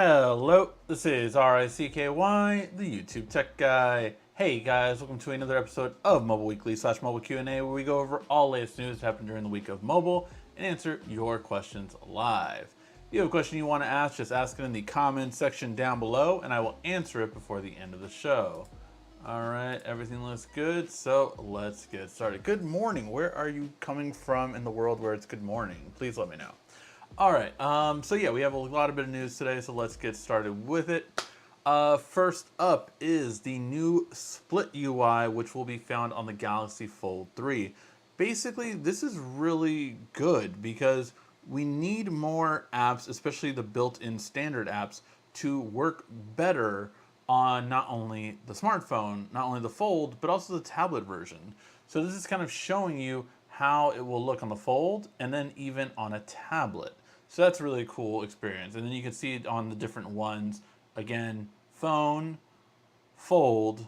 Hello, this is RICKY, the YouTube Tech Guy. Hey guys, welcome to another episode of Mobile Weekly / Mobile Q&A, where we go over all latest news that happened during the week of mobile and answer your questions live. If you have a question you want to ask, just ask it in the comments section down below, and I will answer it before the end of the show. Alright, everything looks good, so let's get started. Good morning. Where are you coming from in the world where it's good morning? Please let me know. Alright, so yeah, we have a lot of bit of news today, so let's get started with it. First up is the new Split UI, which will be found on the Galaxy Fold 3. Basically, this is really good because we need more apps, especially the built-in standard apps, to work better on not only the smartphone, not only the Fold, but also the tablet version. So this is kind of showing you how it will look on the Fold and then even on a tablet. So that's a really cool experience. And then you can see it on the different ones. Again, phone, Fold,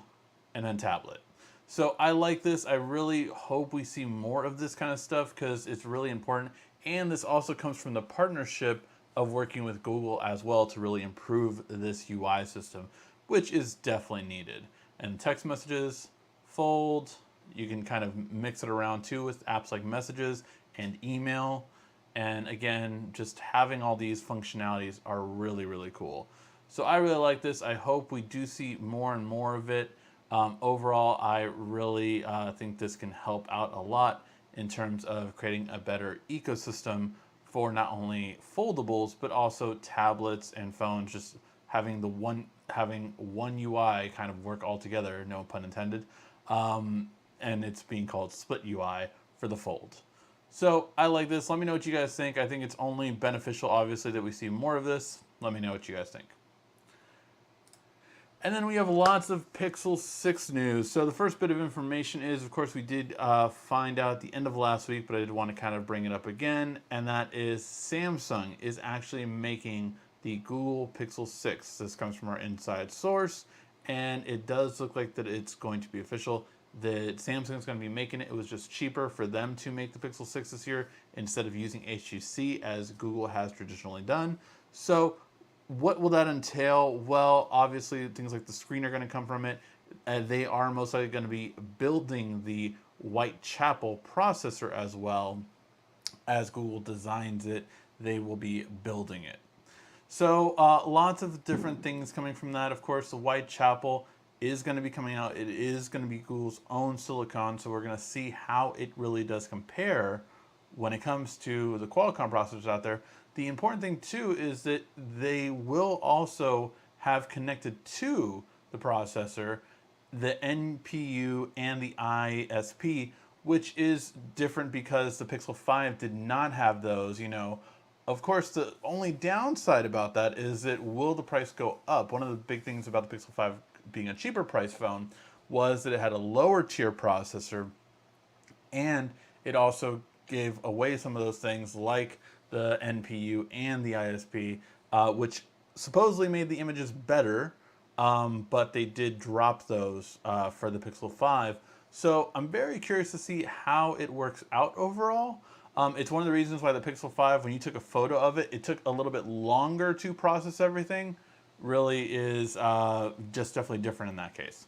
and then tablet. So I like this. I really hope we see more of this kind of stuff because it's really important. And this also comes from the partnership of working with Google as well to really improve this UI system, which is definitely needed. And text messages, Fold, you can kind of mix it around too with apps like Messages and email. And again, just having all these functionalities are really, really cool. So I really like this. I hope we do see more and more of it. Overall, I really think this can help out a lot in terms of creating a better ecosystem for not only foldables, but also tablets and phones, just having one UI kind of work all together, no pun intended. And it's being called Split UI for the Fold. So I like this. Let me know what you guys think. I think it's only beneficial, obviously, that we see more of this. Let me know what you guys think. And then we have lots of Pixel 6 news. So the first bit of information is, of course, we did find out at the end of last week, but I did want to kind of bring it up again. And that is Samsung is actually making the Google Pixel 6. This comes from our inside source. And it does look like that it's going to be official. That Samsung's going to be making it. It was just cheaper for them to make the Pixel 6 this year instead of using HTC as Google has traditionally done. So what will that entail? Well, obviously things like the screen are going to come from it. They are most likely going to be building the Whitechapel processor as well. As Google designs it, they will be building it. So lots of different things coming from that. Of course, the Whitechapel is going to be coming out. It is going to be Google's own silicon, so we're going to see how it really does compare when it comes to the Qualcomm processors out there. The important thing too is that they will also have connected to the processor the NPU and the ISP, which is different because the Pixel 5 did not have those, you know. Of course, the only downside about that is that will the price go up? One of the big things about the Pixel 5 being a cheaper price phone was that it had a lower tier processor, and it also gave away some of those things like the NPU and the ISP, which supposedly made the images better, but they did drop those for the Pixel 5. So I'm very curious to see how it works out overall. It's one of the reasons why the Pixel 5, when you took a photo of it, it took a little bit longer to process everything. Really is just definitely different in that case.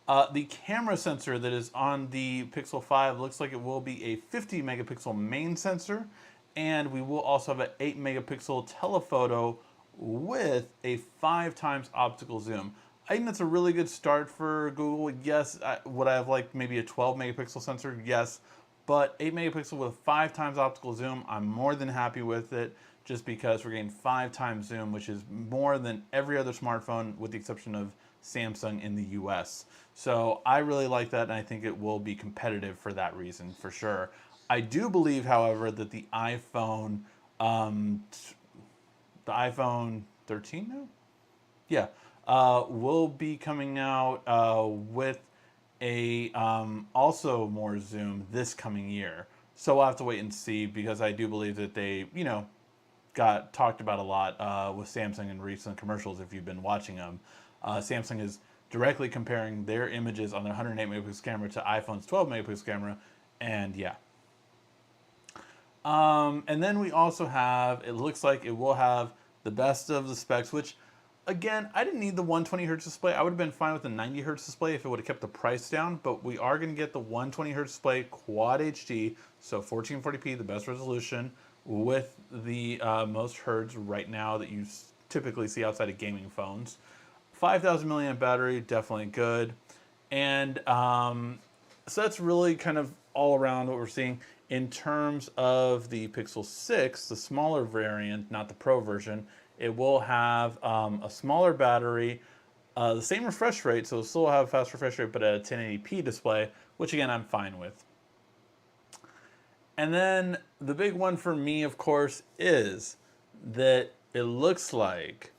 The camera sensor that is on the Pixel 5 looks like it will be a 50 megapixel main sensor, and we will also have an 8 megapixel telephoto with a 5x optical zoom. I think that's a really good start for Google. Yes, would I have liked maybe a 12 megapixel sensor? Yes, but 8 megapixel with a 5x optical zoom, I'm more than happy with it, just because we're getting 5x zoom, which is more than every other smartphone with the exception of Samsung in the US. So I really like that, and I think it will be competitive for that reason, for sure. I do believe, however, that the iPhone 13 now? Yeah, will be coming out with a also more zoom this coming year. So we'll have to wait and see, because I do believe that they, you know, got talked about a lot with Samsung in recent commercials if you've been watching them. Samsung is directly comparing their images on their 108 megapixel camera to iPhone's 12 megapixel camera, and yeah. And then we also have, it looks like it will have the best of the specs, which again, I didn't need the 120 hertz display. I would have been fine with the 90 hertz display if it would have kept the price down, but we are going to get the 120 hertz display quad HD, so 1440p, the best resolution, with the most hertz right now that you typically see outside of gaming phones. 5,000 milliamp battery, definitely good. And so that's really kind of all around what we're seeing. In terms of the Pixel 6, the smaller variant, not the Pro version, it will have a smaller battery, the same refresh rate, so it'll still have a fast refresh rate, but a 1080p display, which again, I'm fine with. And then the big one for me, of course, is that it looks like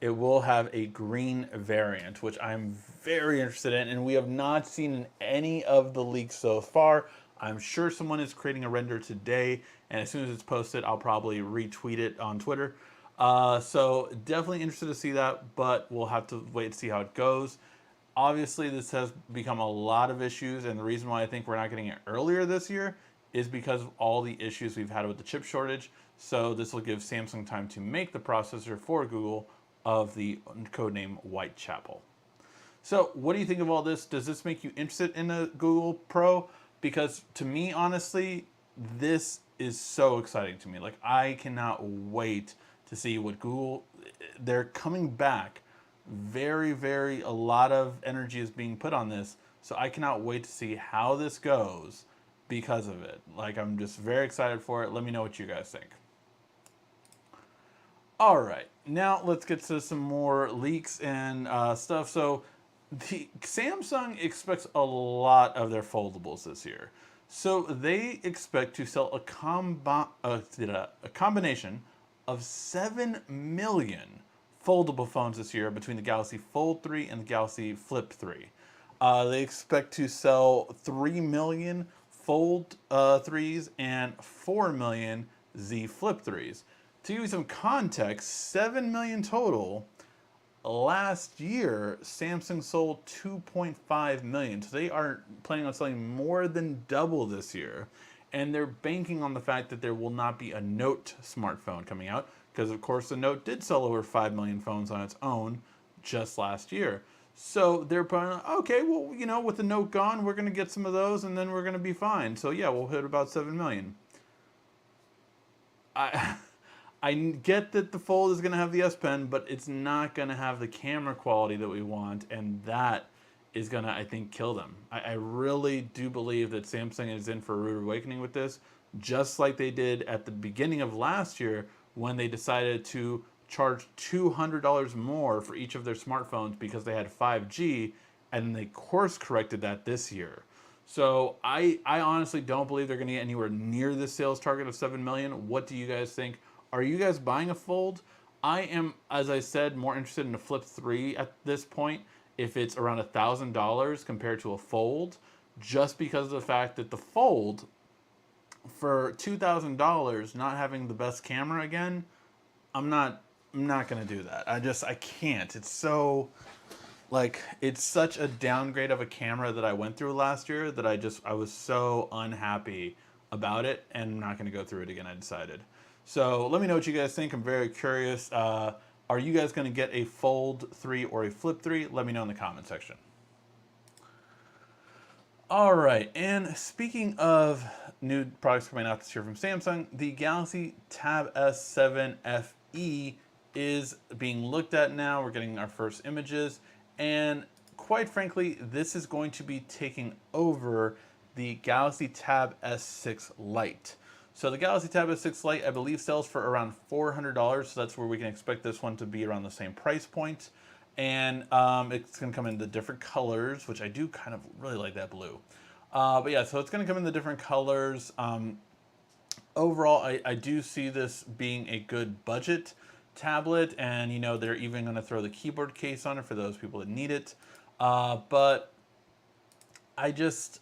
it will have a green variant, which I'm very interested in, and we have not seen in any of the leaks so far. I'm sure someone is creating a render today, and as soon as it's posted, I'll probably retweet it on Twitter. So definitely interested to see that, but we'll have to wait to see how it goes. Obviously, this has become a lot of issues, and the reason why I think we're not getting it earlier this year is because of all the issues we've had with the chip shortage. So this will give Samsung time to make the processor for Google of the codename Whitechapel. So what do you think of all this? Does this make you interested in a Google Pro? Because to me, honestly, this is so exciting to me. Like, I cannot wait to see what Google, they're coming back. A lot of energy is being put on this. So I cannot wait to see how this goes because of it. Like, I'm just very excited for it. Let me know what you guys think. All right, now let's get to some more leaks and stuff. So the Samsung expects a lot of their foldables this year. So they expect to sell a combination of 7 million foldable phones this year between the Galaxy Fold 3 and the Galaxy Flip 3. They expect to sell 3 million Fold 3s and 4 million Z Flip 3s. To give you some context, 7 million total. Last year, Samsung sold 2.5 million. So they are planning on selling more than double this year. And they're banking on the fact that there will not be a Note smartphone coming out, because of course the Note did sell over 5 million phones on its own just last year. So they're probably, okay, well, you know, with the Note gone, we're going to get some of those and then we're going to be fine. So yeah, we'll hit about 7 million. I get that the Fold is going to have the S Pen, but it's not going to have the camera quality that we want, and that is going to, I think, kill them. I really do believe that Samsung is in for a rude awakening with this, just like they did at the beginning of last year when they decided to charge $200 more for each of their smartphones because they had 5G, and they course corrected that this year. So I honestly don't believe they're going to get anywhere near the sales target of 7 million. What do you guys think? Are you guys buying a Fold? I am, as I said, more interested in a Flip 3 at this point if it's around $1,000 compared to a Fold, just because of the fact that the Fold, for $2,000, not having the best camera again, I'm not going to do that. I can't. It's so, like, it's such a downgrade of a camera that I went through last year that I was so unhappy about it, and I'm not going to go through it again, I decided. So let me know what you guys think. I'm very curious. Are you guys going to get a Fold 3 or a Flip 3? Let me know in the comment section. All right, and speaking of new products coming out this year from Samsung, the Galaxy Tab S7 FE is being looked at now. We're getting our first images, and quite frankly, this is going to be taking over the Galaxy Tab S6 Lite. So the Galaxy Tab S6 Lite, I believe, sells for around $400, so that's where we can expect this one to be around the same price point. And it's going to come in the different colors, which I do kind of really like that blue. But yeah, so it's going to come in the different colors. Overall, I do see this being a good budget tablet, and you know, they're even going to throw the keyboard case on it for those people that need it. But I just...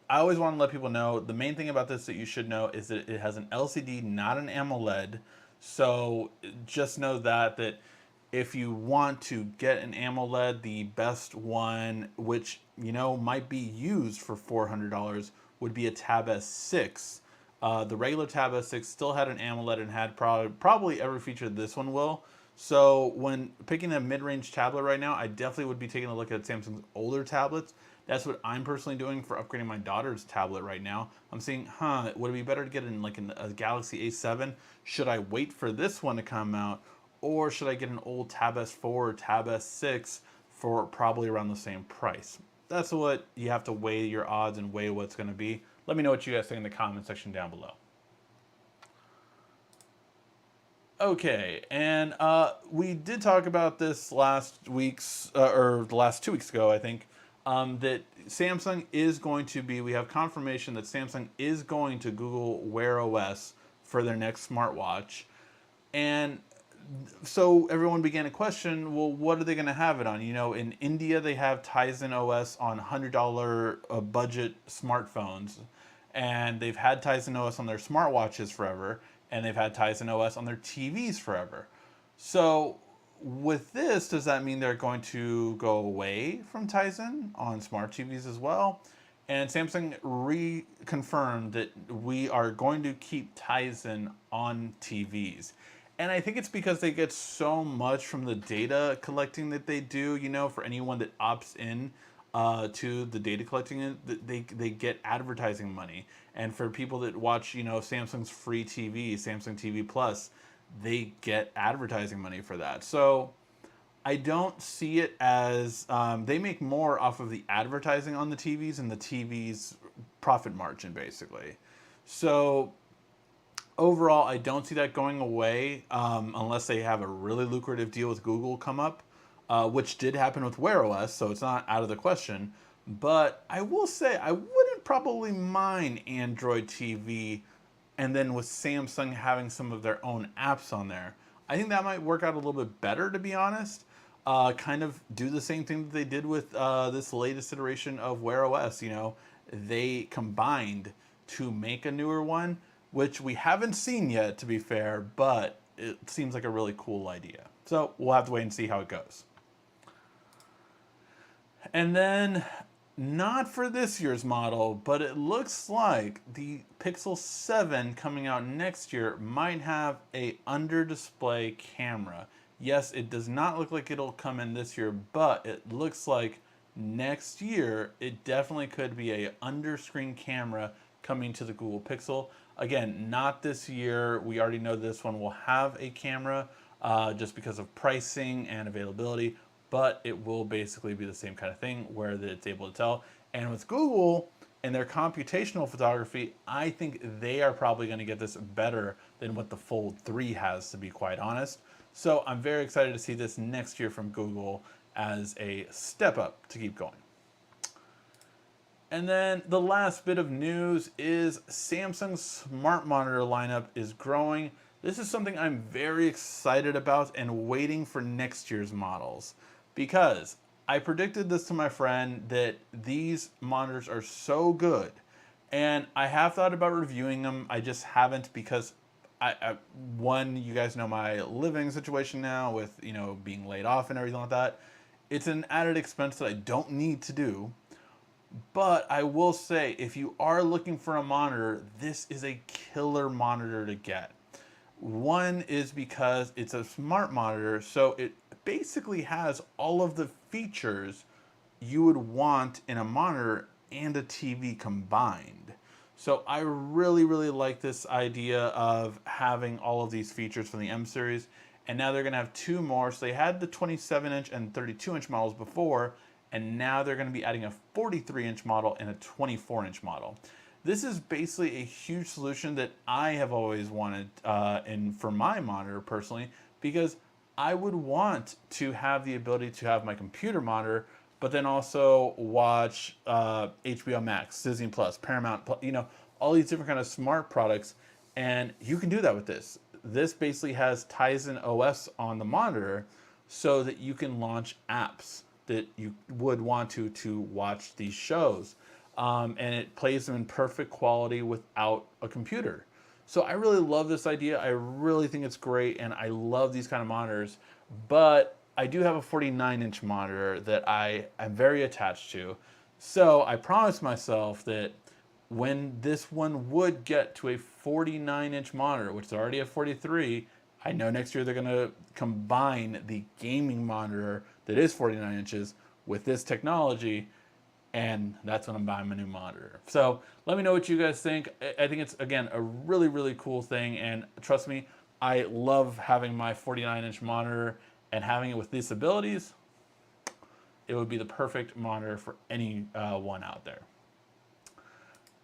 I always want to let people know, the main thing about this that you should know is that it has an LCD, not an AMOLED. So just know that if you want to get an AMOLED, the best one, which, you know, might be used for $400, would be a Tab S6. The regular Tab S6 still had an AMOLED and had probably every feature this one will. So when picking a mid-range tablet right now, I definitely would be taking a look at Samsung's older tablets. That's what I'm personally doing for upgrading my daughter's tablet right now. I'm seeing, would it be better to get in like a Galaxy A7? Should I wait for this one to come out? Or should I get an old Tab S4 or Tab S6 for probably around the same price? That's what you have to weigh your odds and weigh what's going to be. Let me know what you guys think in the comment section down below. Okay, and we did talk about this last week's, or the last 2 weeks ago, I think, that Samsung is going to be, we have confirmation that Samsung is going to Google Wear OS for their next smartwatch. And so everyone began to question, well, what are they going to have it on? You know, in India, they have Tizen OS on $100 budget smartphones. And they've had Tizen OS on their smartwatches forever. And they've had Tizen OS on their TVs forever. So with this, does that mean they're going to go away from Tizen on smart TVs as well? And Samsung reconfirmed that we are going to keep Tizen on TVs. And I think it's because they get so much from the data collecting that they do, you know, for anyone that opts in to the data collecting, they get advertising money. And for people that watch, you know, Samsung's free TV, Samsung TV Plus, they get advertising money for that. So I don't see it as, they make more off of the advertising on the TVs and the TV's profit margin, basically. So overall, I don't see that going away unless they have a really lucrative deal with Google come up, which did happen with Wear OS, so it's not out of the question. But I will say I wouldn't probably mind Android TV and then with Samsung having some of their own apps on there. I think that might work out a little bit better, to be honest. Kind of do the same thing that they did with this latest iteration of Wear OS. You know, they combined to make a newer one, which we haven't seen yet, to be fair, but it seems like a really cool idea. So we'll have to wait and see how it goes. And then, not for this year's model, but it looks like the Pixel 7 coming out next year might have a under-display camera. Yes, it does not look like it'll come in this year, but it looks like next year it definitely could be a under-screen camera coming to the Google Pixel. Again, not this year. We already know this one will have a camera just because of pricing and availability, but it will basically be the same kind of thing where it's able to tell. And with Google and their computational photography, I think they are probably going to get this better than what the Fold 3 has, to be quite honest. So I'm very excited to see this next year from Google as a step up to keep going. And then the last bit of news is Samsung's smart monitor lineup is growing. This is something I'm very excited about and waiting for next year's models, because I predicted this to my friend that these monitors are so good, and I have thought about reviewing them. I just haven't because one, you guys know my living situation now with, you know, being laid off and everything like that. It's an added expense that I don't need to do. But I will say, if you are looking for a monitor, this is a killer monitor to get. One is because it's a smart monitor, so it basically has all of the features you would want in a monitor and a TV combined. So I really, really like this idea of having all of these features from the M series. And now they're going to have two more. So they had the 27-inch and 32-inch models before, and now they're going to be adding a 43-inch model and a 24-inch model. This is basically a huge solution that I have always wanted for my monitor personally, because I would want to have the ability to have my computer monitor, but then also watch HBO Max, Disney Plus, Paramount, you know, all these different kind of smart products, and you can do that with this. This basically has Tizen OS on the monitor so that you can launch apps that you would want to watch these shows. And it plays them in perfect quality without a computer. So I really love this idea. I really think it's great, and I love these kind of monitors. But I do have a 49-inch monitor that I am very attached to. So I promised myself that when this one would get to a 49-inch monitor, which is already a 43, I know next year they're going to combine the gaming monitor that is 49 inches with this technology, and that's when I'm buying my new monitor. So let me know what you guys think. I think it's, again, a really, really cool thing, and trust me, I love having my 49-inch monitor, and having it with these abilities, it would be the perfect monitor for any one out there.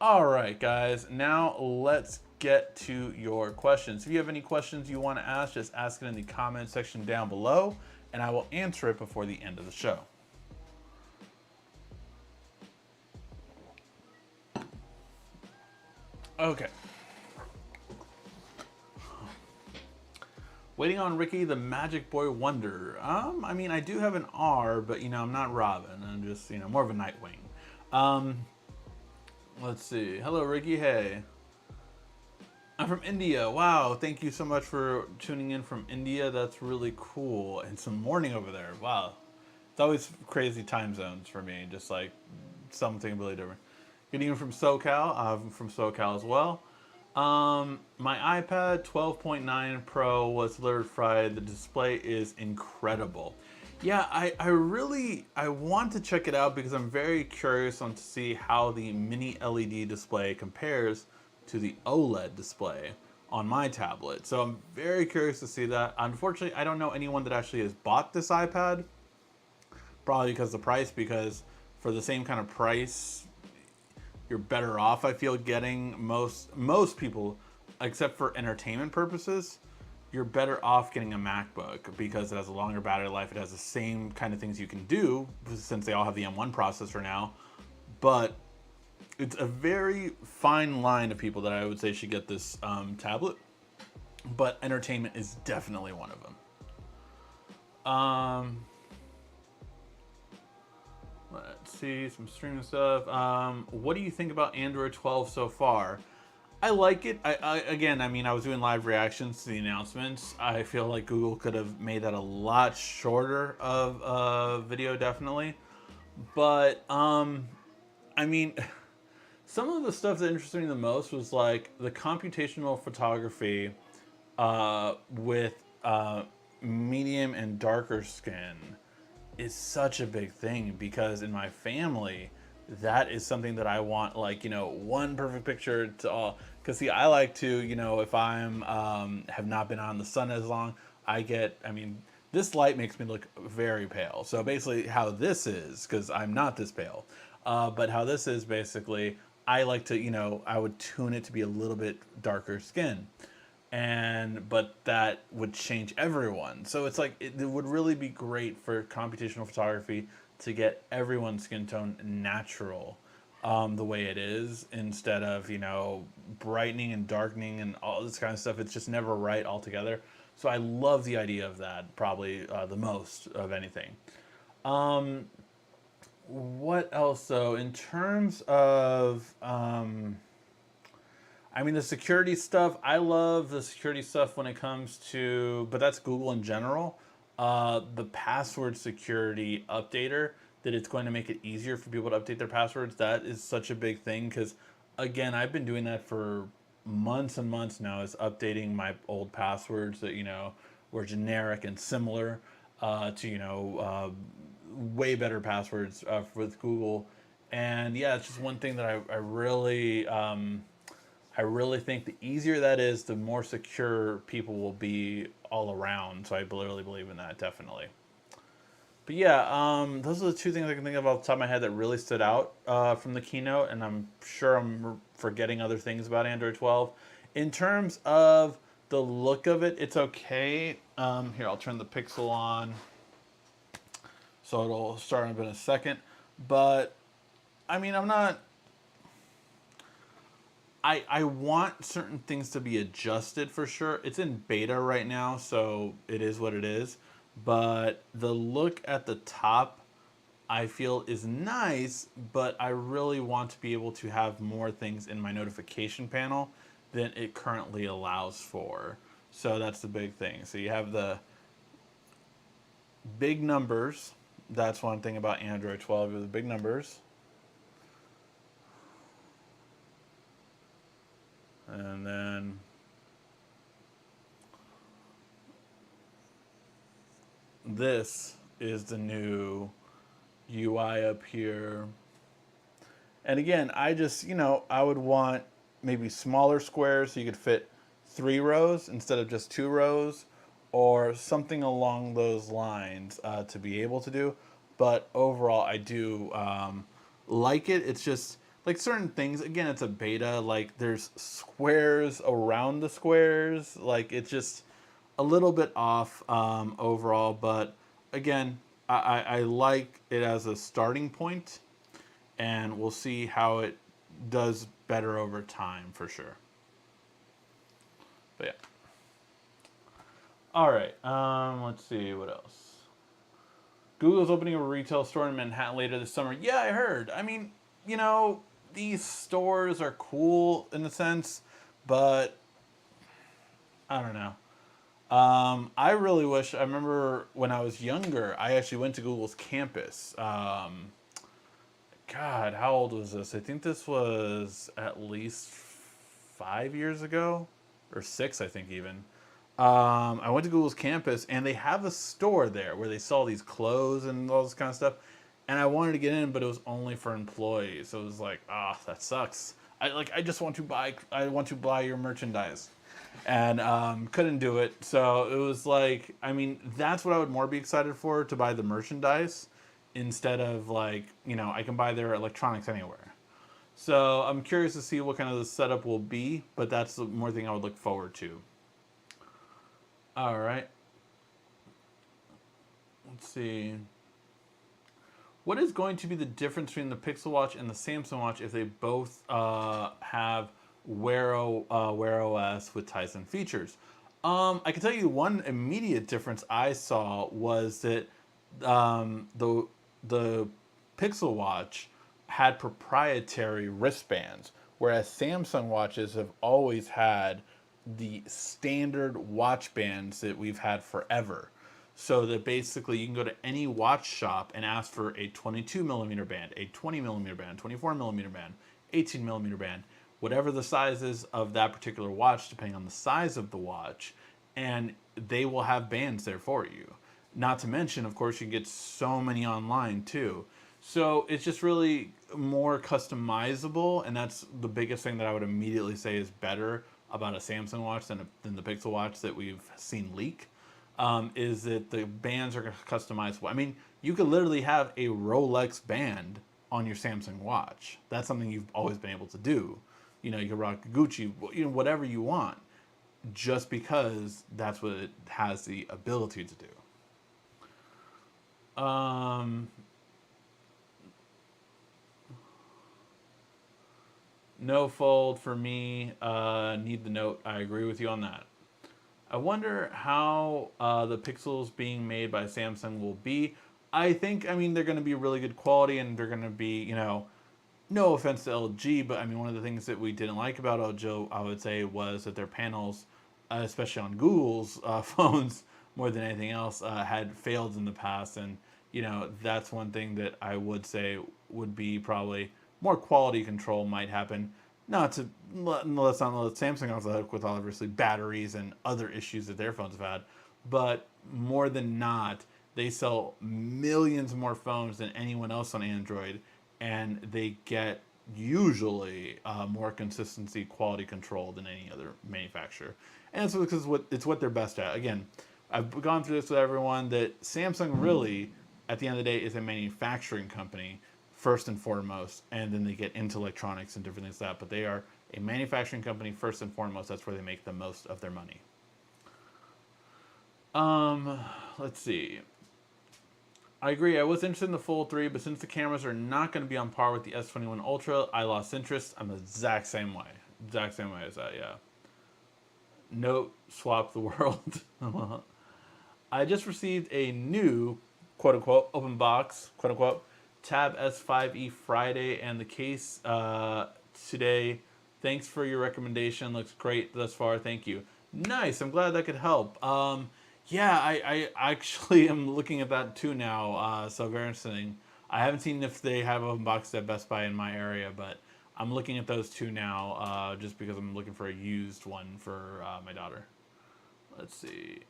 All right, guys, now let's get to your questions. If you have any questions you want to ask, just ask it in the comment section down below, and I will answer it before the end of the show. Okay. Waiting on Ricky, the Magic Boy Wonder. I mean, I do have an R, but, you know, I'm not Robin. I'm just, you know, more of a Nightwing. Let's see. Hello, Ricky. Hey. I'm from India. Wow. Thank you so much for tuning in from India. That's really cool. And some morning over there. Wow. It's always crazy time zones for me. Just like something really different. Good evening from SoCal. I'm from SoCal as well. My iPad 12.9 Pro was delivered Friday. The display is incredible. Yeah, I want to check it out because I'm very curious on to see how the mini LED display compares to the OLED display on my tablet. So I'm very curious to see that. Unfortunately, I don't know anyone that actually has bought this iPad. Probably because of the price, because for the same kind of price, you're better off, I feel, getting most people, except for entertainment purposes, you're better off getting a MacBook because it has a longer battery life. It has the same kind of things you can do since they all have the M1 processor now. But it's a very fine line of people that I would say should get this tablet. But entertainment is definitely one of them. Let's see, some streaming stuff. What do you think about Android 12 so far? I like it. Again, I mean, I was doing live reactions to the announcements. I feel like Google could have made that a lot shorter of video, definitely. But, I mean, some of the stuff that interested me the most was like the computational photography with medium and darker skin is such a big thing, because in my family, that is something that I want, like, you know, one perfect picture to all. Because see, I like to, you know, if I'm have not been on the sun as long, I mean, this light makes me look very pale. So basically how this is, because I'm not this pale, but how this is basically, I like to, you know, I would tune it to be a little bit darker skin. But that would change everyone. So it's like, it would really be great for computational photography to get everyone's skin tone natural, the way it is, instead of, you know, brightening and darkening and all this kind of stuff. It's just never right altogether. So I love the idea of that, probably the most of anything. What else though? In terms of, I mean, the security stuff, I love the security stuff when it comes to, but that's Google in general. The password security updater, that it's going to make it easier for people to update their passwords. That is such a big thing, because, again, I've been doing that for months and months now, is updating my old passwords that, you know, were generic and similar to, you know, way better passwords with Google. And yeah, it's just one thing that I really think the easier that is, the more secure people will be all around. So I really believe in that, definitely. But yeah, those are the two things I can think of off the top of my head that really stood out from the keynote, and I'm sure I'm forgetting other things about Android 12. In terms of the look of it, it's okay. Here, I'll turn the Pixel on, so it'll start up in a second. But, I mean, I'm not... I want certain things to be adjusted for sure. It's in beta right now, so it is what it is. But the look at the top, I feel, is nice, but I really want to be able to have more things in my notification panel than it currently allows for. So that's the big thing. So you have the big numbers. That's one thing about Android 12, the big numbers. And then this is the new UI up here. And again, I just, I would want maybe smaller squares so you could fit 3 rows instead of just 2 rows, or something along those lines to be able to do. But overall, I do like it. It's just like certain things. Again, it's a beta. Like there's squares around the squares. Like it's just a little bit off overall. But again, I like it as a starting point, and we'll see how it does better over time for sure. But yeah. All right. Let's see what else. Google's opening a retail store in Manhattan later this summer. Yeah, I heard. I mean, these stores are cool in a sense, but I don't know. I really wish. I remember when I was younger, I actually went to Google's campus. God, how old was this? I think this was at least 5 years ago, or 6, I think even. I went to Google's campus, and they have a store there where they sell these clothes and all this kind of stuff. And I wanted to get in, but it was only for employees. So it was like, that sucks. I just want to buy. I want to buy your merchandise, and couldn't do it. So it was like, I mean, that's what I would more be excited for, to buy the merchandise instead of I can buy their electronics anywhere. So I'm curious to see what kind of the setup will be, but that's the more thing I would look forward to. All right. Let's see. What is going to be the difference between the Pixel Watch and the Samsung Watch if they both have Wear OS with Tizen features? I can tell you one immediate difference I saw was that the Pixel Watch had proprietary wristbands, whereas Samsung watches have always had the standard watch bands that we've had forever. So that basically you can go to any watch shop and ask for a 22 millimeter band, a 20 millimeter band, 24 millimeter band, 18 millimeter band, whatever the size is of that particular watch, depending on the size of the watch, and they will have bands there for you. Not to mention, of course, you get so many online too. So it's just really more customizable, and that's the biggest thing that I would immediately say is better about a Samsung watch than the Pixel Watch that we've seen leak, is that the bands are customizable. I mean, you could literally have a Rolex band on your Samsung watch. That's something you've always been able to do. You can rock Gucci, whatever you want, just because that's what it has the ability to do. No fold for me. Need the note. I agree with you on that. I wonder how the Pixels being made by Samsung will be. I think, they're going to be really good quality, and they're going to be, no offense to LG, but one of the things that we didn't like about LG, I would say, was that their panels, especially on Google's phones, more than anything else, had failed in the past. And, that's one thing that I would say would be probably more quality control might happen. Let's not let Samsung off the hook with obviously batteries and other issues that their phones have had, but more than not, they sell millions more phones than anyone else on Android, and they get usually more consistency, quality control than any other manufacturer. And it's because it's what they're best at. Again, I've gone through this with everyone, that Samsung really, at the end of the day, is a manufacturing company first and foremost, and then they get into electronics and different things like that. But they are a manufacturing company first and foremost. That's where they make the most of their money. Let's see. I agree. I was interested in the Fold 3, but since the cameras are not going to be on par with the S21 Ultra, I lost interest. I'm the exact same way. Exact same way as that, yeah. Note, swap the world. I just received a new, quote-unquote, open box, quote-unquote, Tab S5e Friday, and the case today. Thanks for your recommendation. Looks great thus far. Thank you. Nice. I'm glad that could help. Yeah, I actually am looking at that too now. So very interesting. I haven't seen if they have open boxes at Best Buy in my area, but I'm looking at those two now, just because I'm looking for a used one for my daughter. Let's see.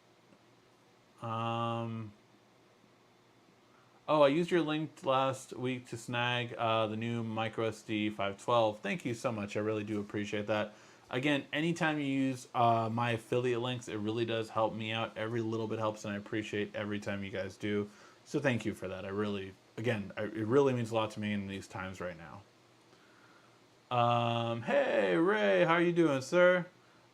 Oh, I used your link last week to snag the new microSD 512. Thank you so much. I really do appreciate that. Again, anytime you use my affiliate links, it really does help me out. Every little bit helps, and I appreciate every time you guys do. So thank you for that. It really means a lot to me in these times right now. Hey, Ray, how are you doing, sir?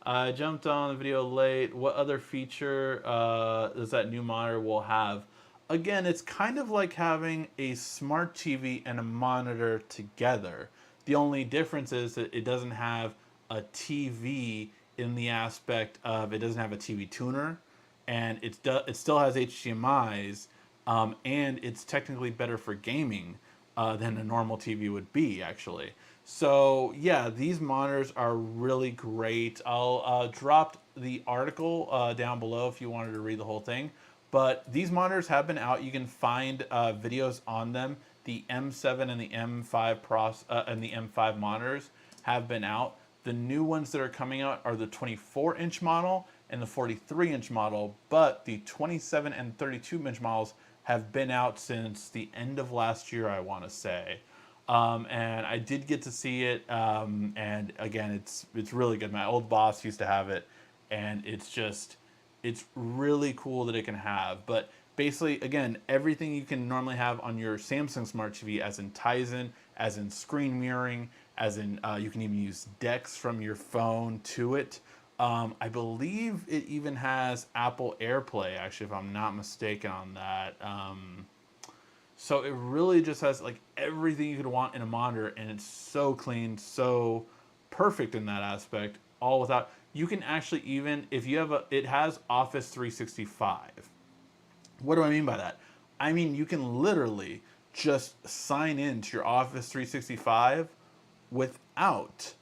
I jumped on the video late. What other feature does that new monitor will have? Again, it's kind of like having a smart TV and a monitor together. The only difference is that it doesn't have a TV in the aspect of it doesn't have a TV tuner, and it still has HDMI's, and it's technically better for gaming than a normal TV would be, actually. So yeah, these monitors are really great. I'll drop the article down below if you wanted to read the whole thing. But these monitors have been out. You can find videos on them. The M7 and the M5 monitors have been out. The new ones that are coming out are the 24-inch model and the 43-inch model, but the 27 and 32-inch models have been out since the end of last year, I want to say. And I did get to see it, and again, it's really good. My old boss used to have it, and it's really cool that it can have. But basically, again, everything you can normally have on your Samsung Smart TV, as in Tizen, as in screen mirroring, as in you can even use DeX from your phone to it. I believe it even has Apple AirPlay, actually, if I'm not mistaken on that. So it really just has like everything you could want in a monitor, and it's so clean, so perfect in that aspect, all without, you can actually even, if you have it has Office 365. What do I mean by that? I mean, you can literally just sign into your Office 365 without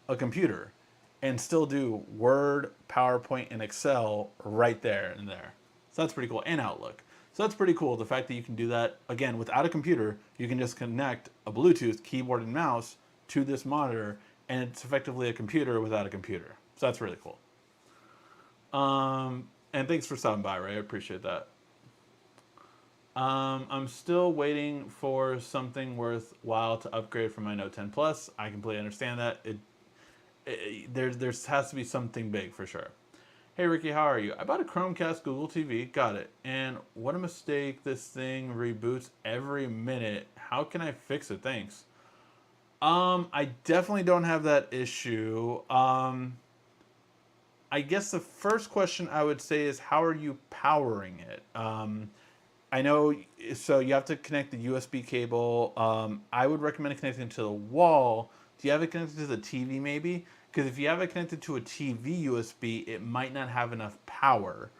a computer and still do Word, PowerPoint, and Excel right there and there. So that's pretty cool, and Outlook. So that's pretty cool, the fact that you can do that, again, without a computer. You can just connect a Bluetooth keyboard and mouse to this monitor, and it's effectively a computer without a computer. So that's really cool. And thanks for stopping by, Ray. I appreciate that. I'm still waiting for something worthwhile to upgrade from my Note 10 Plus. I completely understand that. There has to be something big for sure. Hey Ricky, how are you? I bought a Chromecast Google TV, got it. And what a mistake, this thing reboots every minute. How can I fix it? Thanks. I definitely don't have that issue. I guess the first question I would say is, how are you powering it? I know, so you have to connect the USB cable. I would recommend connecting to the wall. Do you have it connected to the TV maybe? Because if you have it connected to a TV USB, it might not have enough power.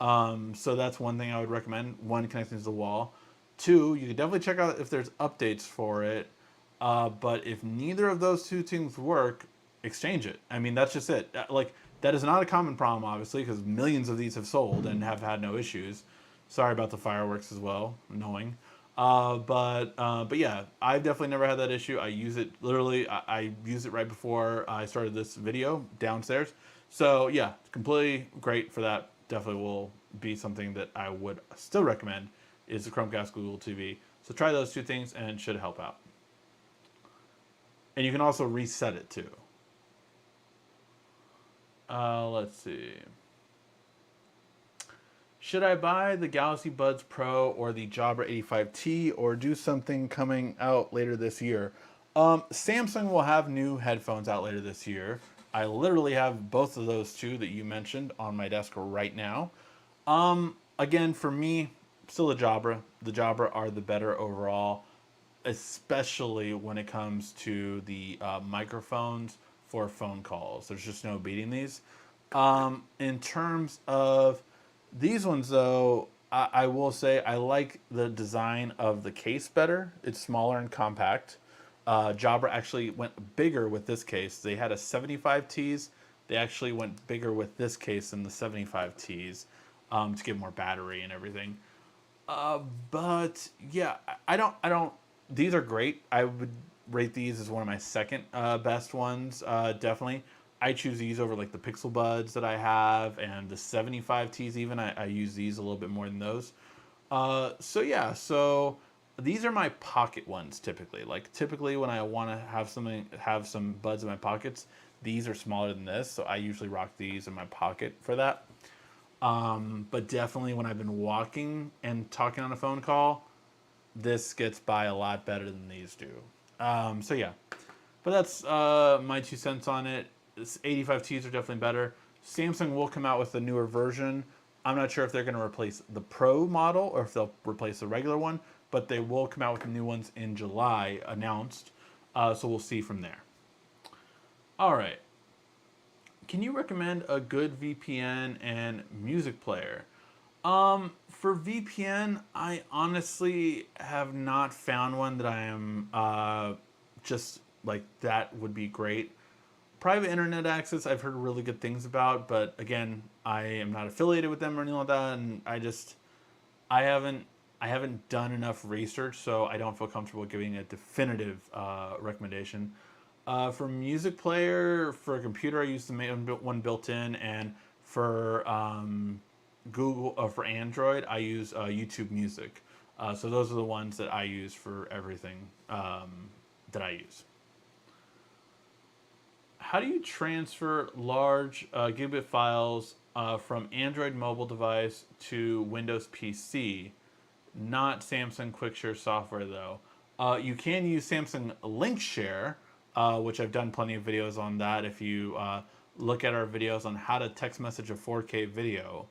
So that's one thing I would recommend. One, connecting to the wall. Two, you can definitely check out if there's updates for it. But if neither of those two things work, exchange it. I mean, that's just it. Like, that is not a common problem, obviously, because millions of these have sold and have had no issues. Sorry about the fireworks as well, annoying. But yeah, I've definitely never had that issue. I use it literally. I used it right before I started this video downstairs. So yeah, completely great for that. Definitely will be something that I would still recommend is the Chromecast Google TV. So try those two things and it should help out. And you can also reset it too. Let's see. Should I buy the Galaxy Buds Pro or the Jabra 85T, or do something coming out later this year? Samsung will have new headphones out later this year. I literally have both of those two that you mentioned on my desk right now. Again, for me, still the Jabra. The Jabra are the better overall, especially when it comes to the microphones for phone calls. There's just no beating these. In terms of these ones, though, I will say I like the design of the case better. It's smaller and compact. Jabra actually went bigger with this case. They had a 75Ts. They actually went bigger with this case than the 75Ts to give more battery and everything. But yeah, I don't. These are great. I would rate these as one of my second best ones, definitely. I choose these over like the Pixel Buds that I have and the 75Ts even. I use these a little bit more than those. So yeah, so these are my pocket ones typically. Like typically when I want to have some buds in my pockets, these are smaller than this, so I usually rock these in my pocket for that. But definitely when I've been walking and talking on a phone call, this gets by a lot better than these do. So yeah, but that's my 2 cents on it. This 85Ts are definitely better. Samsung will come out with a newer version. I'm not sure if they're going to replace the Pro model or if they'll replace the regular one, but they will come out with new ones in July, announced. So we'll see from there. All right. Can you recommend a good VPN and music player? For VPN, I honestly have not found one that I am just like that would be great. Private internet access, I've heard really good things about, but again, I am not affiliated with them or anything like that, and I haven't done enough research, so I don't feel comfortable giving a definitive recommendation. For music player, for a computer, I use the main one built in, and for Google for Android, I use YouTube Music. So those are the ones that I use for everything that I use. How do you transfer large Gibbet files from Android mobile device to Windows PC? Not Samsung QuickShare software though. You can use Samsung Link Share, which I've done plenty of videos on that. If you look at our videos on how to text message a 4K video,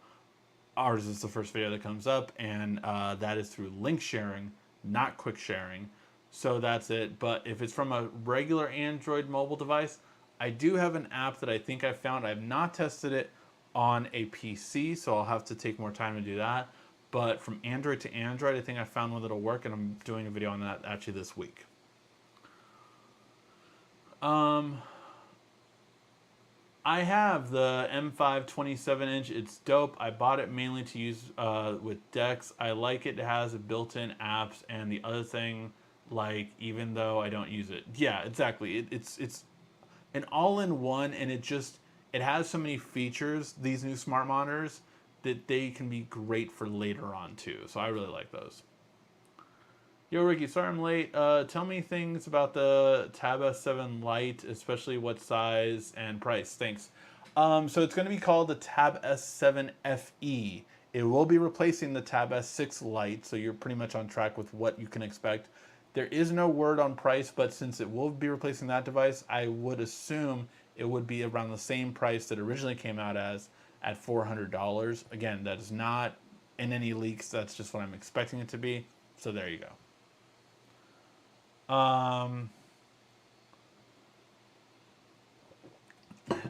ours is the first video that comes up, and that is through link sharing, not quick sharing. So that's it. But if it's from a regular Android mobile device, I do have an app that I think I found. I've not tested it on a PC, so I'll have to take more time to do that. But from Android to Android, I think I found one that'll work, and I'm doing a video on that actually this week. I have the M5 27-inch. It's dope. I bought it mainly to use with decks. I like it. It has built-in apps, and the other thing, like even though I don't use it, yeah, exactly. It's an all-in-one, and it has so many features. These new smart monitors that they can be great for later on too. So I really like those. Yo, Ricky, sorry I'm late. Tell me things about the Tab S7 Lite, especially what size and price. Thanks. So it's going to be called the Tab S7 FE. It will be replacing the Tab S6 Lite, so you're pretty much on track with what you can expect. There is no word on price, but since it will be replacing that device, I would assume it would be around the same price that originally came out as, at $400. Again, that is not in any leaks. That's just what I'm expecting it to be. So there you go.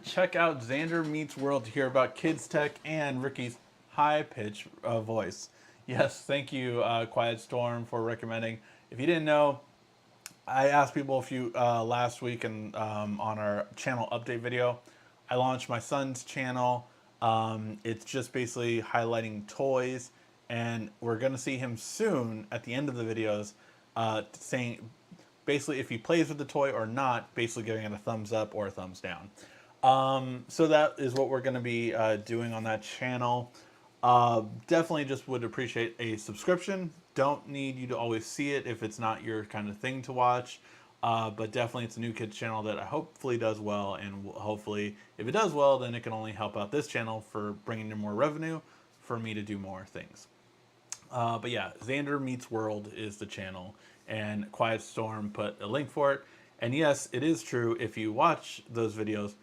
Check out Xander Meets World to hear about kids tech and Ricky's high-pitched voice. Yes, thank you, Quiet Storm, for recommending. If you didn't know, I asked people if you last week and on our channel update video, I launched my son's channel. It's just basically highlighting toys, and we're going to see him soon at the end of the videos saying basically if he plays with the toy or not, basically giving it a thumbs up or a thumbs down. So that is what we're going to be doing on that channel. Definitely just would appreciate a subscription. Don't need you to always see it if it's not your kind of thing to watch. But definitely it's a new kids channel that hopefully does well, and hopefully if it does well, then it can only help out this channel for bringing in more revenue for me to do more things. But yeah, Xander Meets World is the channel, and Quiet Storm put a link for it. And yes, it is true, if you watch those videos,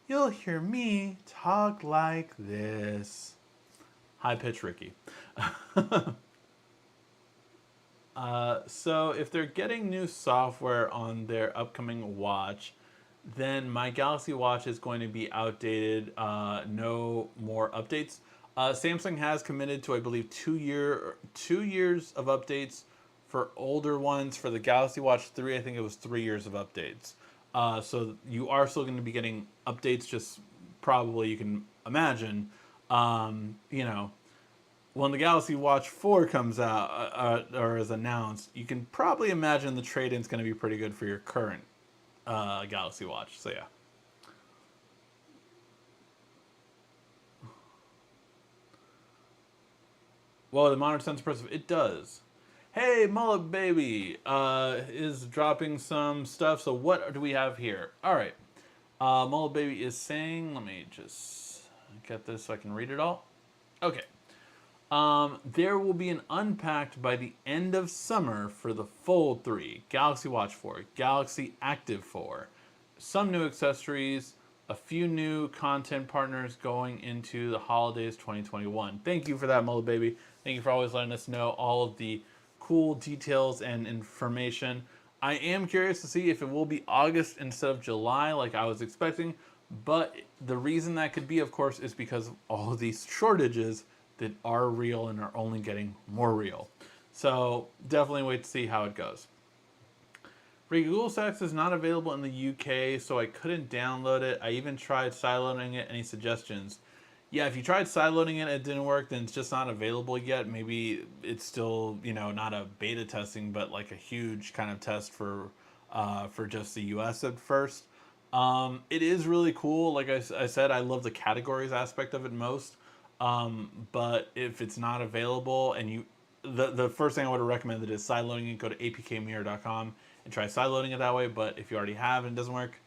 you'll hear me talk like this. High-pitched Ricky. So if they're getting new software on their upcoming watch, then my Galaxy Watch is going to be outdated. No more updates. Samsung has committed to, I believe, 2 years of updates for older ones. For the Galaxy Watch 3, I think it was 3 years of updates. So you are still going to be getting updates, just probably, you can imagine, you know, when the Galaxy Watch 4 comes out or is announced, you can probably imagine the trade-in's going to be pretty good for your current Galaxy Watch. So yeah. Well, the monitor sounds impressive. It does. Hey, Mullet Baby is dropping some stuff. So what do we have here? All right. Mullet Baby is saying, let me just get this so I can read it all. Okay. There will be an unpacked by the end of summer for the Fold 3, Galaxy Watch 4, Galaxy Active 4, some new accessories, a few new content partners going into the holidays 2021. Thank you for that, Mullet Baby. Thank you for always letting us know all of the cool details and information. I am curious to see if it will be August instead of July like I was expecting, but the reason that could be, of course, is because of all of these shortages that are real and are only getting more real. So definitely wait to see how it goes. Google Stacks is not available in the UK, so I couldn't download it. I even tried sideloading it. Any suggestions? Yeah, if you tried sideloading it and it didn't work, then it's just not available yet. Maybe it's still, not a beta testing, but like a huge kind of test for just the US at first. It is really cool. Like I said, I love the categories aspect of it most. But if it's not available and the first thing I would have recommended is sideloading it. Go to apkmirror.com and try sideloading it that way. But if you already have and it doesn't work,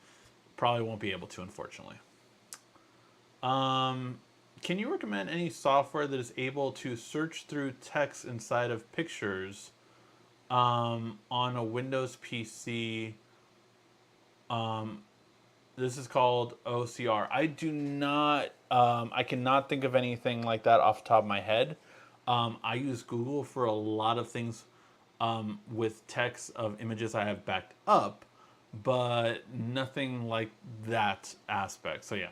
probably won't be able to, unfortunately. Can you recommend any software that is able to search through text inside of pictures on a Windows PC? This is called OCR. I do not, I cannot think of anything like that off the top of my head. I use Google for a lot of things with text of images I have backed up, but nothing like that aspect. So yeah.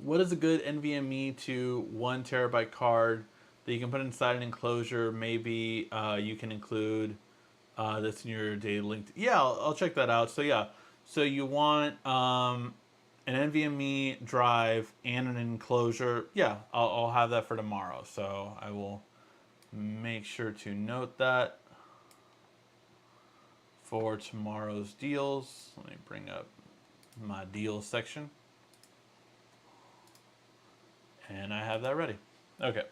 What is a good NVMe to 1 terabyte card that you can put inside an enclosure? Maybe you can include this in your data link. Yeah, I'll check that out. So yeah, so you want an NVMe drive and an enclosure. Yeah, I'll have that for tomorrow. So I will make sure to note that for tomorrow's deals. Let me bring up my deals section. And I have that ready. Okay.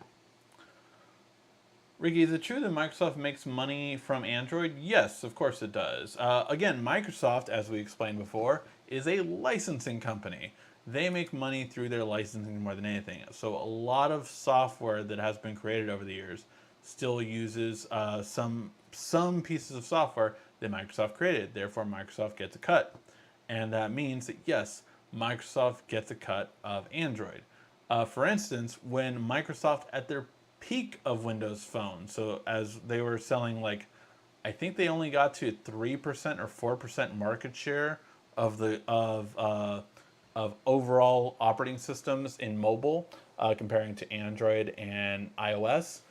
Ricky, is it true that Microsoft makes money from Android? Yes, of course it does. Again, Microsoft, as we explained before, is a licensing company. They make money through their licensing more than anything. So a lot of software that has been created over the years still uses some pieces of software that Microsoft created. Therefore, Microsoft gets a cut. And that means that, yes, Microsoft gets a cut of Android. For instance, when Microsoft at their peak of Windows Phone, so as they were selling, like, I think they only got to 3% or 4% market share of the of overall operating systems in mobile, comparing to Android and iOS.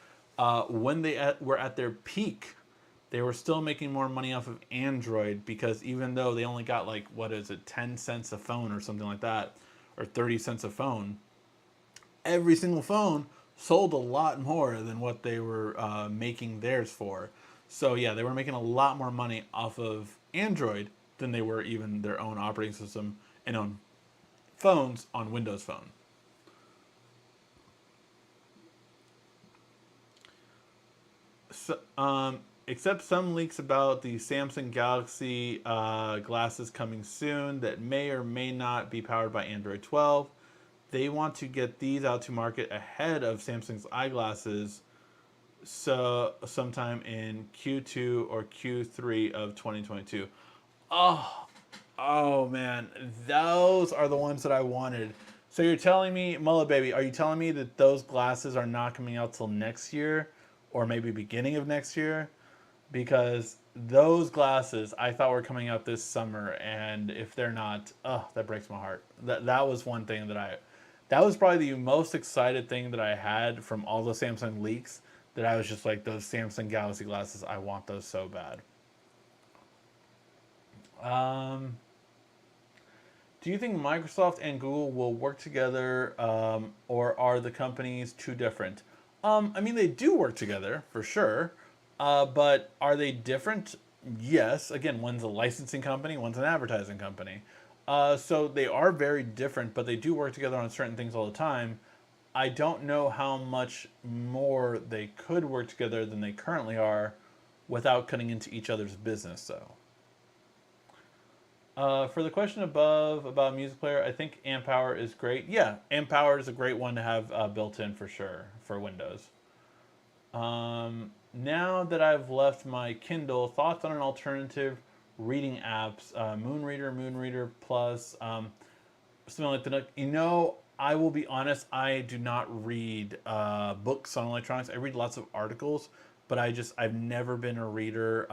When they were at their peak, they were still making more money off of Android, because even though they only got, like, what is it, 10 cents a phone or something like that, or 30 cents a phone, every single phone sold a lot more than what they were making theirs for. So yeah, they were making a lot more money off of Android than they were even their own operating system and on phones on Windows Phone. So, except some leaks about the Samsung Galaxy glasses coming soon that may or may not be powered by Android 12. They want to get these out to market ahead of Samsung's eyeglasses, so sometime in Q2 or Q3 of 2022. Oh man, those are the ones that I wanted. So you're telling me, Mullet Baby, are you telling me that those glasses are not coming out till next year, or maybe beginning of next year? Because those glasses I thought were coming out this summer, and if they're not, that breaks my heart. That was one thing that was probably the most excited thing that I had from all the Samsung leaks, that I was just like, those Samsung Galaxy glasses, I want those so bad. Do you think Microsoft and Google will work together, or are the companies too different? I mean, they do work together for sure, but are they different? Yes. Again, one's a licensing company, one's an advertising company. So they are very different, but they do work together on certain things all the time. I don't know how much more they could work together than they currently are without cutting into each other's business, though. For the question above about music player, I think Amp Power is great. Yeah, Amp Power is a great one to have built in for sure for Windows. Now that I've left my Kindle, thoughts on an alternative reading apps, Moon Reader Plus, something like that. I will be honest, I do not read books on electronics. I read lots of articles, but I've never been a reader.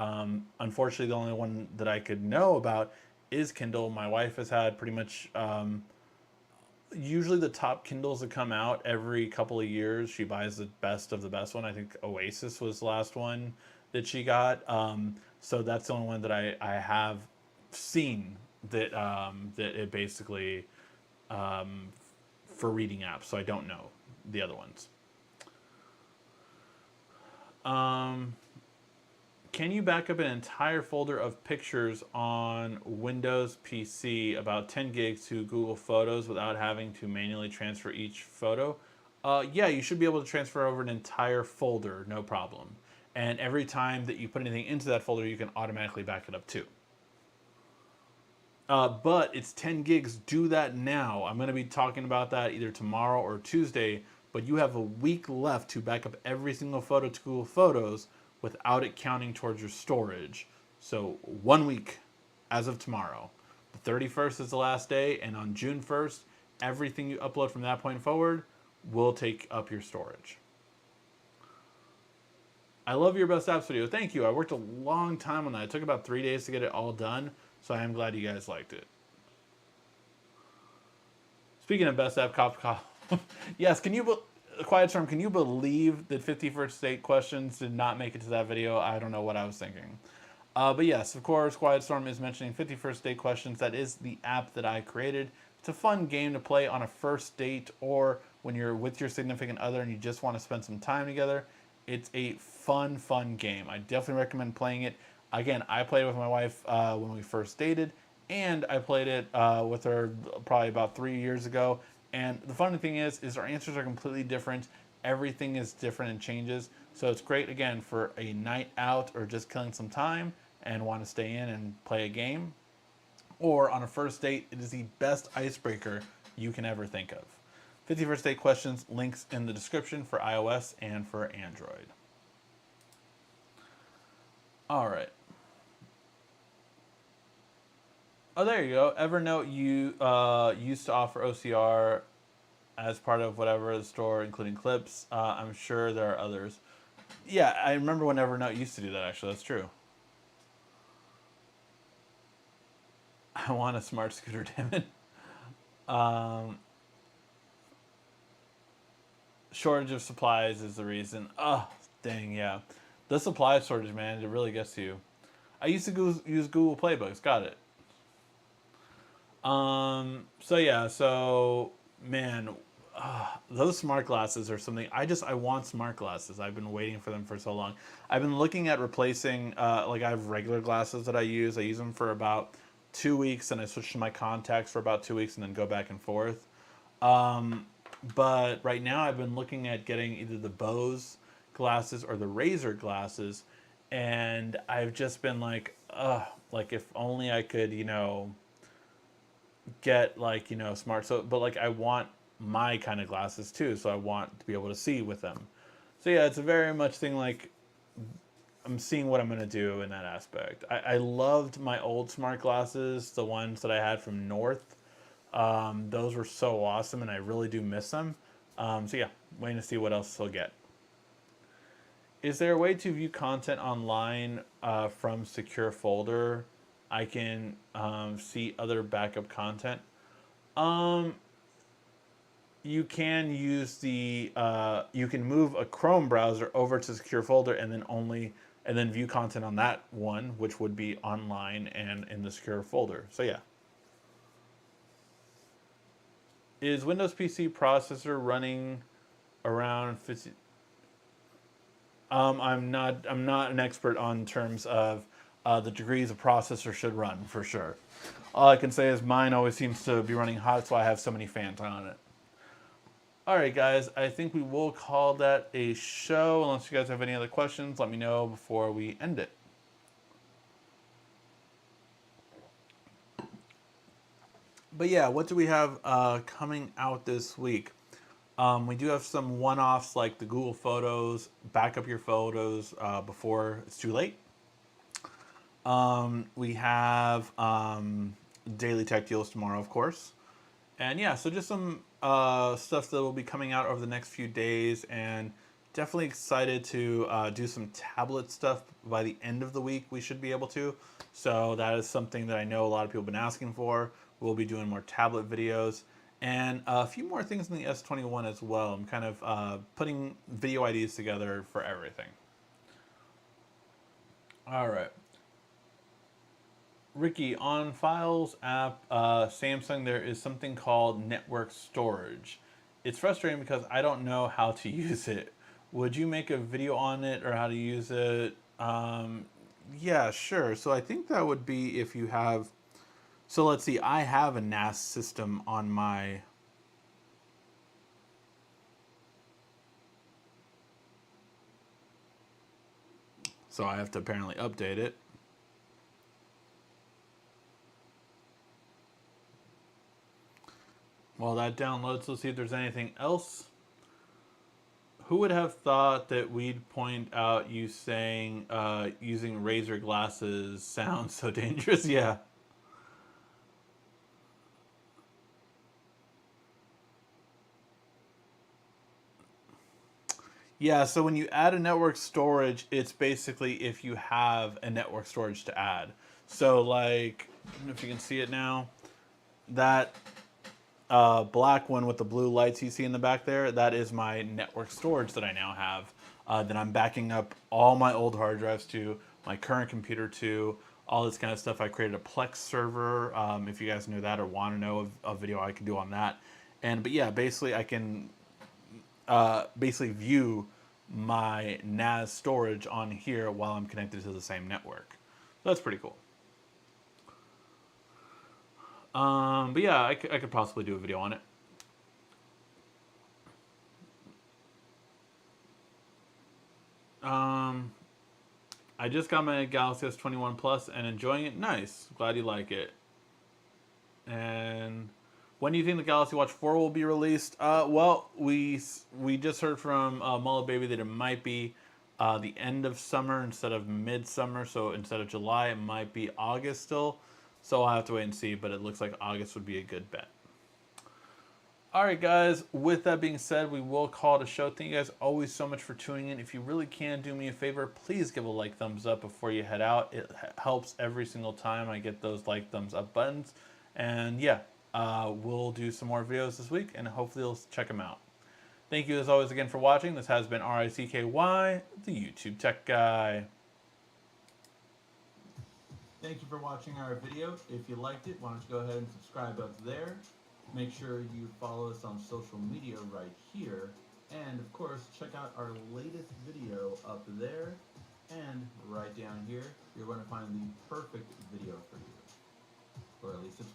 Unfortunately, the only one that I could know about is Kindle. My wife has had pretty much usually the top Kindles that come out every couple of years. She buys the best of the best one. I think Oasis was the last one that she got. So that's the only one that I have seen that that it basically um, for reading apps. So I don't know the other ones. Um, can you back up an entire folder of pictures on Windows PC, about 10 gigs, to Google Photos without having to manually transfer each photo? Yeah, you should be able to transfer over an entire folder, no problem. And every time that you put anything into that folder, you can automatically back it up too. But it's 10 gigs. Do that now. I'm going to be talking about that either tomorrow or Tuesday. But you have a week left to back up every single photo to Google Photos without it counting towards your storage. So 1 week as of tomorrow. The 31st is the last day, and on June 1st, everything you upload from that point forward will take up your storage. I love your best apps video. Thank you. I worked a long time on that. It took about 3 days to get it all done, so I am glad you guys liked it. Speaking of best app cop, yes, Quiet Storm, can you believe that 51st State questions did not make it to that video? I don't know what I was thinking. But yes, of course, Quiet Storm is mentioning 51st Date Questions. That is the app that I created. It's a fun game to play on a first date or when you're with your significant other and you just want to spend some time together. It's a fun game. I definitely recommend playing it. Again, I played it with my wife when we first dated, and I played it with her probably about 3 years ago. And the funny thing is our answers are completely different. Everything is different and changes. So it's great, again, for a night out or just killing some time and want to stay in and play a game. Or on a first date, it is the best icebreaker you can ever think of. 51st Date Questions, links in the description for iOS and for Android. All right. Oh, there you go. Evernote used to offer OCR as part of whatever the store, including clips. I'm sure there are others. Yeah, I remember when Evernote used to do that, actually. That's true. I want a smart scooter, damn it. Shortage of supplies is the reason. Oh, dang, yeah. The supply shortage, man, it really gets to you. I used to use Google Playbooks. Got it. So yeah, man, those smart glasses are something I want smart glasses. I've been waiting for them for so long. I've been looking at replacing like I have regular glasses that I use. I use them for about 2 weeks, and I switch to my contacts for about 2 weeks, and then go back and forth. But right now, I've been looking at getting either the Bose glasses or the Razer glasses, and I've just been like if only I could, get smart. So, but like I want my kind of glasses too, so I want to be able to see with them. So yeah, it's a very much thing like I'm seeing what I'm gonna do in that aspect. I loved my old smart glasses, the ones that I had from North. Those were so awesome, and I really do miss them. So yeah, waiting to see what else I'll get. Is there a way to view content online from secure folder? I can see other backup content. You can use you can move a Chrome browser over to secure folder and then view content on that one, which would be online and in the secure folder. So yeah. Is Windows PC processor running around 50? I'm not an expert on terms of the degrees a processor should run for sure. All I can say is mine always seems to be running hot, so I have so many fans on it. All right, guys, I think we will call that a show. Unless you guys have any other questions, let me know before we end it. But yeah, what do we have coming out this week? We do have some one-offs like the Google Photos. Back up your photos before it's too late. We have daily tech deals tomorrow, of course. And yeah, so just some stuff that will be coming out over the next few days, and definitely excited to do some tablet stuff by the end of the week. We should be able to. So that is something that I know a lot of people have been asking for. We'll be doing more tablet videos and a few more things in the S21 as well. I'm kind of putting video ideas together for everything. All right. Ricky, on Files app, Samsung, there is something called network storage. It's frustrating because I don't know how to use it. Would you make a video on it or how to use it? Yeah, sure. So I think that would be if you have. So let's see, I have a NAS system on my. So I have to apparently update it. While that downloads, let's see if there's anything else. Who would have thought that we'd point out you saying using Razer glasses sounds so dangerous? Yeah. Yeah, so when you add a network storage, it's basically if you have a network storage to add. So like, I don't know if you can see it now, that black one with the blue lights you see in the back there, that is my network storage that I now have. That I'm backing up all my old hard drives to, my current computer to, all this kind of stuff. I created a Plex server. If you guys know that or want to know a video I can do on that. But yeah, basically I can basically view my NAS storage on here while I'm connected to the same network. So that's pretty cool. But yeah, I could possibly do a video on it. I just got my Galaxy S21 Plus and enjoying it. Nice. Glad you like it. And when do you think the Galaxy Watch 4 will be released? Well, we just heard from Mullah Baby that it might be the end of summer instead of midsummer. So instead of July, it might be August still. So I'll have to wait and see, but it looks like August would be a good bet. All right, guys, with that being said, we will call it a show. Thank you guys always so much for tuning in. If you really can do me a favor, please give a like, thumbs up before you head out. It helps every single time I get those like, thumbs up buttons. And yeah, we'll do some more videos this week, and hopefully you'll check them out. Thank you as always again for watching. This has been RICKY, the YouTube Tech Guy. Thank you for watching our video. If you liked it, why don't you go ahead and subscribe up there. Make sure you follow us on social media right here. And of course, check out our latest video up there. And right down here, you're going to find the perfect video for you. Or at least it's